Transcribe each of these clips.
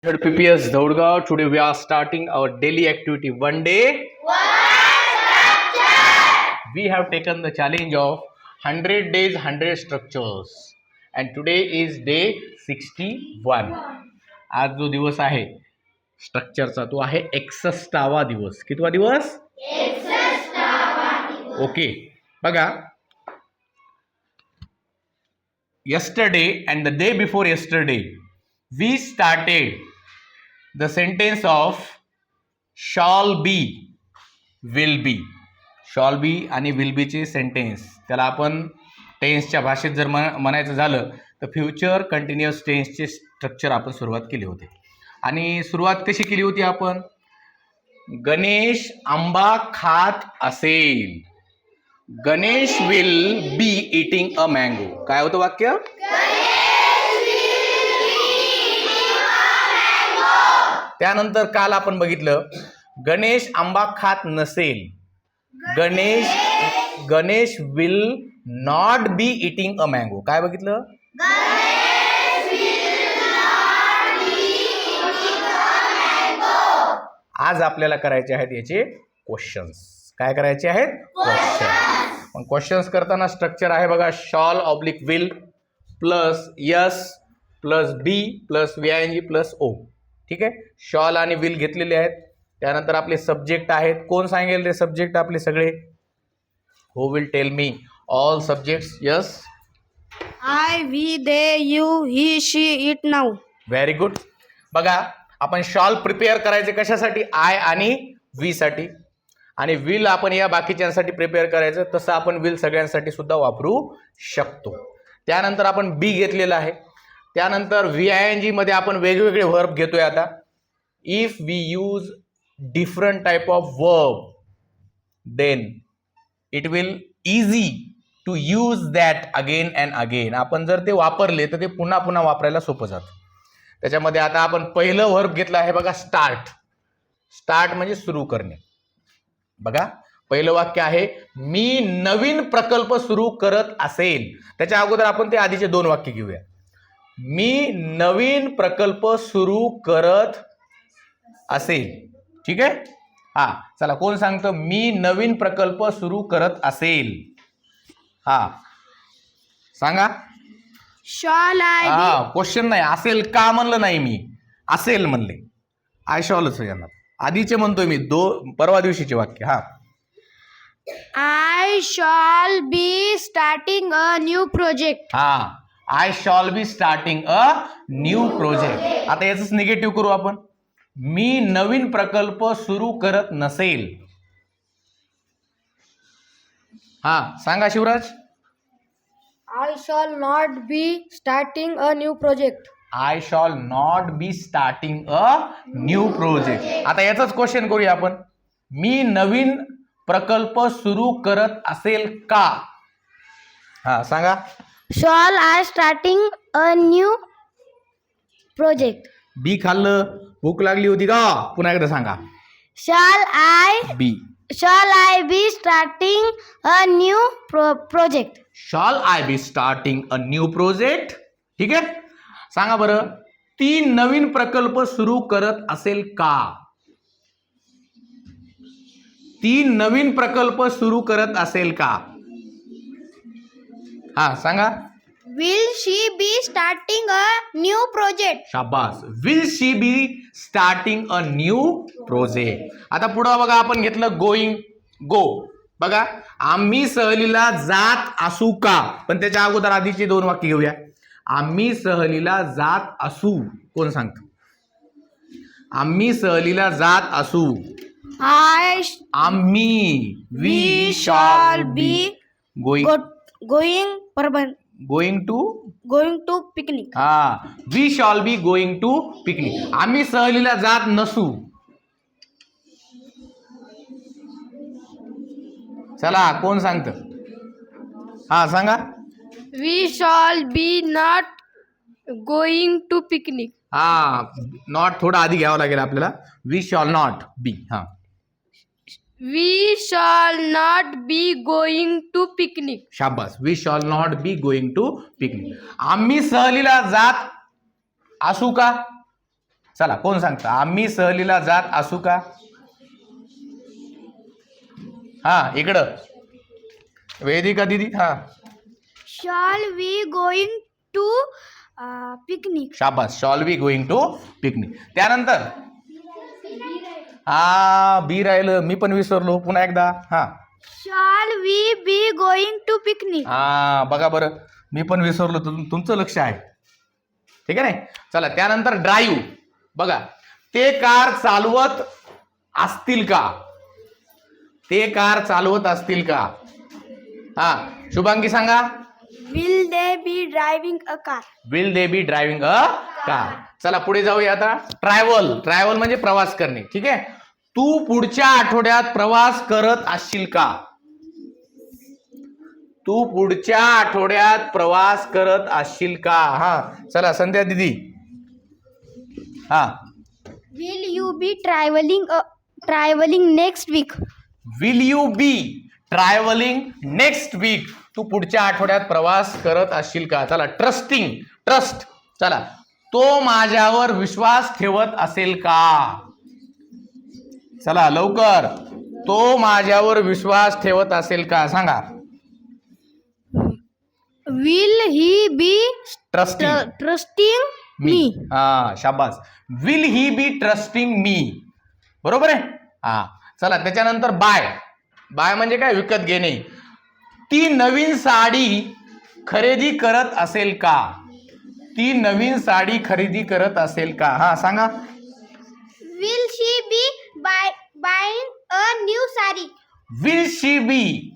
PPS Daudgaon. Today we are starting our daily activity. One day we have taken the challenge of 100 days, 100 structures. And today is day 61. आज जो दिवस आहे स्ट्रक्चरचा तो आहे 61वा दिवस. कितवा दिवस? 61वा दिवस. ओके, बघा, yesterday and the day before yesterday we started the sentence of shall be, will be. shall be आणि will be चे सेंटेन्स, त्याला आपण टेन्सच्या भाषेत जर म्हणायचं झालं तर फ्युचर कंटिन्युअस टेन्सचे स्ट्रक्चर आपण सुरुवात केली होती. आणि सुरुवात कशी केली होती आपण? गणेश आंबा खात असेल. Ganesh will be eating a mango. काय होतं वाक्य? त्यानंतर काल आपण बघितलं गणेश आंबा खात नसेल. Ganesh will not be eating a mango. काय बघितलं? आज आपल्याला करायचे आहेत याचे क्वेश्चन्स. काय करायचे आहेत? क्वेश्चन. मग क्वेश्चन्स करताना स्ट्रक्चर आहे बघा, shall oblique will plus S plus be plus VING plus O. ठीक आहे, शॉल आणि विल घेतलेले आहेत. त्यानंतर आपले सब्जेक्ट आहेत. कोण सांगेल रे सब्जेक्ट आपले सगळे? Who will tell me all subjects? Yes, I, we, they, you, he, she, it, now. Very good. बघा, आपण शॉल प्रिपेअर करायचे कशासाठी? आय आणि वी साठी, आणि विल आपण या बाकीच्यांसाठी प्रिपेअर करायचं. तसं आपण विल सगळ्यांसाठी सुद्धा वापरू शकतो. त्यानंतर आपण बी घेतलेला आहे. त्यानंतर VING मध्ये आपण वेगवेगळे वर्ब घेतोय. आता if we use different type of verb then it will easy to use that again and again. आपण जर ते वापरले तर ते पुन्हा पुन्हा वापरायला सोपं जातं. त्याच्यामध्ये आता आपण पहिलं वर्ब घेतलं आहे बघा, स्टार्ट. स्टार्ट म्हणजे सुरू करणे. बघा, पहिलं वाक्य आहे मी नवीन प्रकल्प सुरू करत असेल. त्याच्या अगोदर आपण ते आधीचे दोन वाक्य घेऊया. मी नवीन प्रकल्प सुरू करत असेल. ठीक आहे, हा, चला, कोण सांगतं मी नवीन प्रकल्प सुरू करत असेल? हा, सांगा. Shall I हा, क्वेश्चन नाही, असेल का म्हणलं नाही मी, असेल म्हणले. आय शॉलच यांना आधीचे म्हणतोय मी, परवा दिवशीचे वाक्य. हा, I shall be starting a new project. हा, I shall be starting a new project. आता याच निगेटिव्ह करू आपण. मी नवीन प्रकल्प सुरू करत नसेल. हा, सांगा Shivraj. I shall not be starting a new project. I shall not be starting a new project. आता याचाच क्वेश्चन करूया आपण. मी नवीन प्रकल्प सुरू करत असेल का? हा, सांगा. Shall I starting a new project? बी खाल्लं, भूक लागली होती का? पुन्हा एकदा सांगा. Shall I be starting a new project? Shawl I be starting a new project. ठीक आहे, सांगा बरं, ती नवीन प्रकल्प सुरू करत असेल का? ती नवीन प्रकल्प सुरू करत असेल का? हा, सांगा. Will she be starting a new project? शाबास. Will she be starting a new project. आता पुढं बघा, आपण घेतलं गोईंग. गो. बघा, आम्ही सहलीला जात असू का? पण त्याच्या अगोदर आधीचे दोन वाक्य घेऊया. आम्ही सहलीला जात असू. कोण सांगतं? आम्ही सहलीला जात असू. आम्ही we shall be going to picnic. हा, we shall be going to picnic. आम्ही सहलीला जात नसू. चला, कोण सांगतं? हा, सांगा. We shall be not going to picnic. हा, नॉट थोडं आधी घ्यावं लागेल आपल्याला. We shall not be. हा, We shall not be going to picnic. शाबास. We shall not be going to picnic. आम्ही सहलीला जात असू का? चला कोण सांगतं? आम्ही सहलीला जात असू का? हा इकडं वेदिका दिदी. हा Shall we going to picnic? शाबास. Shall we going to picnic. त्यानंतर हा बी राहिलं, मी पण विसरलो, पुन्हा एकदा. हा Shall we be going to picnic? हा बघा बरं, मी पण विसरलो, तुमचं लक्ष आहे. ठीक आहे नाही. चला त्यानंतर ड्राईव्ह. बघा, ते कार चालवत असतील का? ते कार चालवत असतील का? हा शुभांगी सांगा. Will they be driving a car? Will they B driving a car. चला पुढे जाऊया आता. ट्रॅव्हल. ट्रॅव्हल म्हणजे प्रवास करणे. ठीक आहे. तू पुढच्या आठवड्यात प्रवास करत असशील का? तू पुढच्या आठवड्यात प्रवास करत असशील का? हा चला संध्या दिदी. हा Will you be traveling next week? Will you be travelling next week. तू पुढच्या आठवड्यात प्रवास करत असशील का? चला ट्रस्टिंग. ट्रस्ट. चला तो माझ्यावर विश्वास ठेवत असेल का? चला लवकर. तो माझ्यावर विश्वास ठेवत असेल का? सांगा. Will he be trusting trusting me. me? हा शाबास. Will he be trusting me. बरोबर आहे. हा चला त्याच्यानंतर बाय. बाय म्हणजे काय? विकत घेणे. ती नवीन साडी खरेदी करत असेल का? ती नवीन साडी खरेदी करत असेल का? हा सांगा. Will she be buying a new saree? Will she be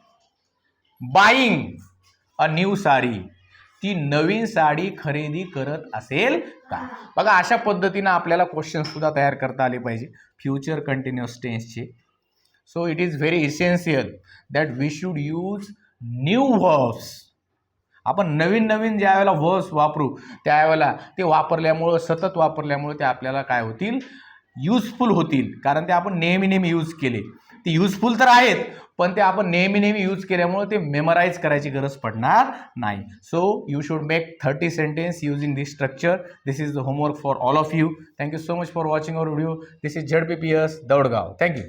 buying a new sari. ती नवीन साडी खरेदी करत असेल का? बघा अशा पद्धतीनं आपल्याला क्वेश्चन सुद्धा तयार करता आले पाहिजे फ्युचर कंटिन्युअस टेन्सचे. So it is very essential that we should use new verbs. आपण नवीन नवीन ज्या वेळेला वर्ब्स वापरू त्यावेळेला ते वापरल्यामुळं, सतत वापरल्यामुळे ते आपल्याला काय होतील? युजफुल होतील. कारण ते आपण नेहमी नेहमी यूज केले. ते युजफुल तर आहेत, पण ते आपण नेहमी नेहमी यूज केल्यामुळे ते मेमराईज करायची गरज पडणार नाही. So you should make 30 sentence using this structure. This is the homework for all of you. Thank you so much for watching our video. This is ZPPS Daudgaon. Thank you.